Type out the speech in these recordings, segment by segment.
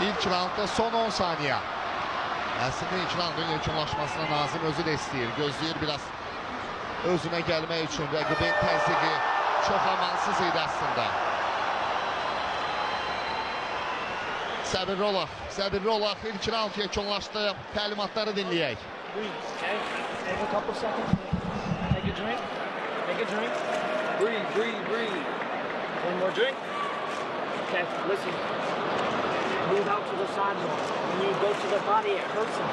İlk raundda son 10 saniye. Aslında ilk raundun yekunlaşmasına Nazim özü də istəyir. Gözləyir biraz özünə gəlmək üçün. Rəqibin təzyiqi çox amansız idi aslında. Səbirli olaq, səbirli olaq. İlk raund yekunlaşdı. Təlimatları dinləyək. Okay, take a couple seconds. Take a drink. Take a drink. Breathe, breathe, breathe. One more drink. Okay, listen. Move out to the side more. When you go to the body, it hurts them.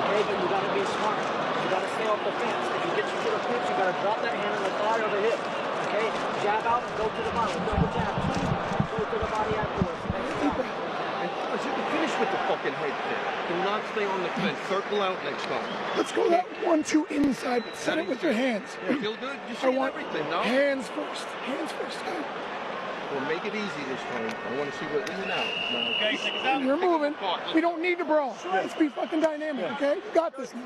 Okay, but you gotta be smart. You gotta stay off the fence. If you get you to the fence, you gotta drop that hand on the thigh or the hip. Okay, jab out and go to the body. Double jab. Go to the body afterwards. Finish with the fucking head kick. Do not stay on the fence. Circle out next time. Let's go that 1-2 inside, but set it with your hands. Yeah, feel good? You I see want everything, no? hands first. Hands first. Well, make it easy this time. I want to see what in and out. Now, Okay, take us out. You're moving. We don't need to brawl. Let's be fucking dynamic, okay? You got this now.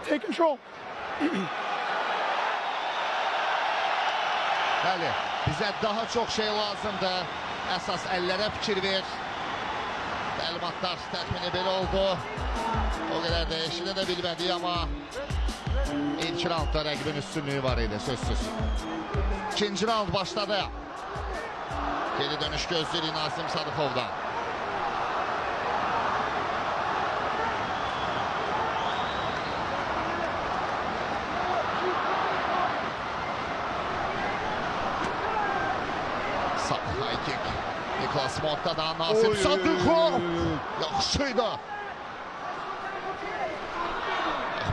Take control. Bəli, bizə daha çox şey lazımdır. Əsas əllərə fikir ver. Təlimatlar təxmini belə oldu. O qədər də eşidə də bilmədik, amma ilk raundda rəqibin üstünlüyü var idi, sözsüz. İkinci raund başladı. Geri dönüş gözləyirik Nazim Sadıxovdan. High kick. Niklas Motta'dan Nazim Sadıxov. Yaxşıydı.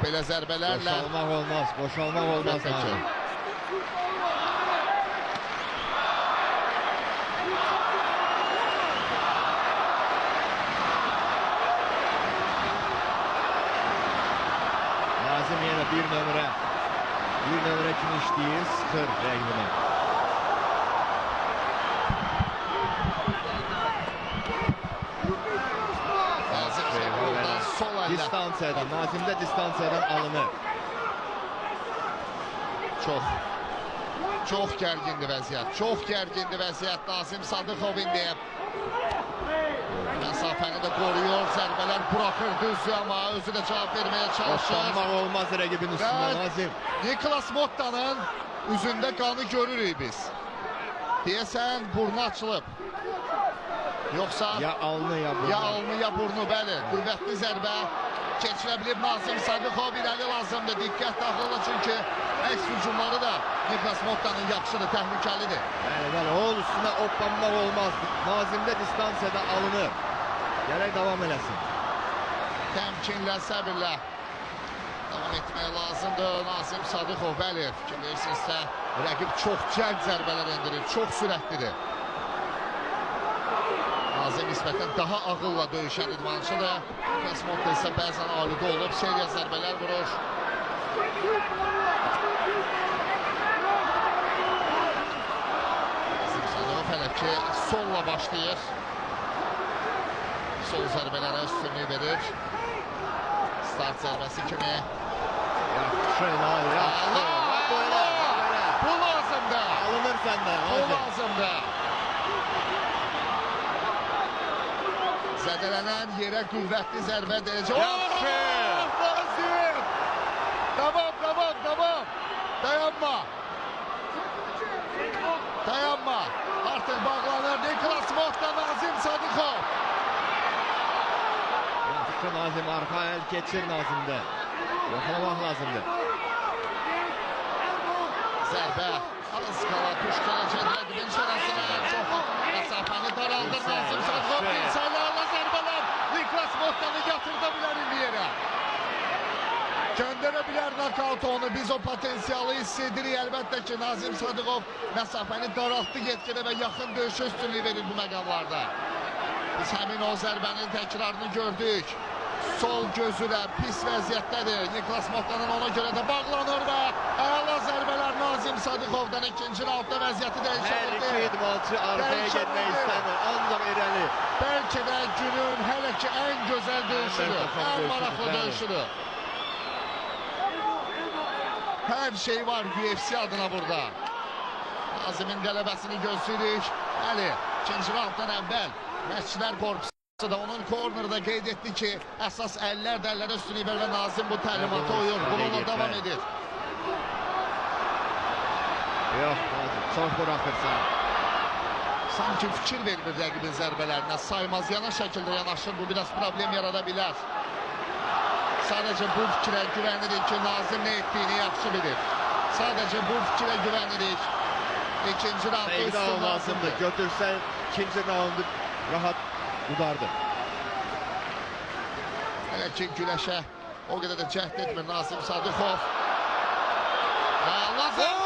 Belə zərbələrlə. Boşalmaq olmaz, boşalmaq olmaz. Nazim yenə bir nömrə kimi işləyir, sıxır rəqibini. Distansiyadan, Nazimdə distansiyadan alınır. Çox gərgindir vəziyyət. Çox gərgindir vəziyyət. Nazim Sadıxov indi məsafəni də qoruyur. Zərbələr buraxır düzdür, amma özü də cavab verməyə çalışır. Boşanmaq olmaz rəqibin üstündə Nazim. Niklas Motta'nın üzündə qanı görürük biz. Deyəsən burnu açılıb. Yoxsa ya alnı ya burnu, bəli. Qüvvətli zərbə keçirə bilib Nazim Sadıxov. İrəli lazımdır. Diqqət daxılı, çünki əks hücumları da Niklas Motta'nın yaxşıdır, təhlükəlidir. Bəli, onun üstünə hoppanmaq olmaz. Nazimdə distansiyada alınır. Gərək davam eləsin. Təmkinlə, səbirlə davam etmək lazımdır. Nazim Sadıxov, bəli, fikir verirsinizsə, rəqib çox cəld zərbələr endirir, çox sürətlidir. Nazim nisbətən daha ağılla döyüşən idmançıdır. Niklas Motta isə bəzən alıqı olub, seriya zərbələr vurur. Nazim Sadıxov hələ ki solla başlayır. Sol zərbələrə üstünlük verir. Start zərbəsi kimi. Yaxşı, yaxşı. Bu lazımdır. Alınır səndən. Bu lazımdır. Zədələnən yerə qüvvətli zərbə deyəcək. Yaxşı. Nazim! Tamam. Dayanma. Artıq bağlanır. Niklas Motta, Nazim Sadıxov. Yaxşı Nazim, arxa əl keçir Nazimdə. Yoxlamaq lazımdır. Zərbə. Az qala püşkələcək rəqibin şərəsini. Çox məsafəni daraldır Nazim Sadıxov. İnsaylarla zərbələr. Niklas Motta'nı yatırda bilər indi yerə. Göndərə bilər nakautu onu. Biz o potensiyalı hiss edirik. Əlbəttə ki, Nazim Sadıxov məsafəni daraltdı getgədə və yaxın döyüşə üstünlüyü verir bu məqamlarda. Biz həmin o zərbənin təkrarını gördük. Sol gözü də pis vəziyyətdədir. Niklas Motta'nın ona görə də bağlanır və əla zərbələr Nazim Sadıxovdan ikinci raundda vəziyyəti dəyişə Hər bildi. iki idmançı arxaya getmək istəmir, ancaq irəli. Bəlkə də günün hələ ki ən gözəl döyüşüdür, ən maraqlı döyüşüdür. Hər şey var UFC adına burada. Nazimin qələbəsini gözləyirik. Bəli, ikinci raunddan əvvəl məşqçilər korpusu da onun kornerda qeyd etdi ki, əsas əllər dəllərə üstünlük verir və Nazim bu təlimatı uyur. Bununla davam edir. Yox, Nazim, çox buraxırsan. Sanki fikir vermir rəqibin zərbələrinə. Saymaz yana şəkildə yanaşır. Bu biraz problem yarada bilər. Sadəcə bu fikrə güvənirik ki, Nazim nə etdiyini yaxşı bilir. Sadəcə bu fikrə güvənirik. İkinci rahatda Eyvdə üstün lazımdır. Nazimdir. Götürsən ikinci raundu rahat udardı. Hələ ki güləşə o qədər də cəhd etmir Nazim Sadıqov. Lazım!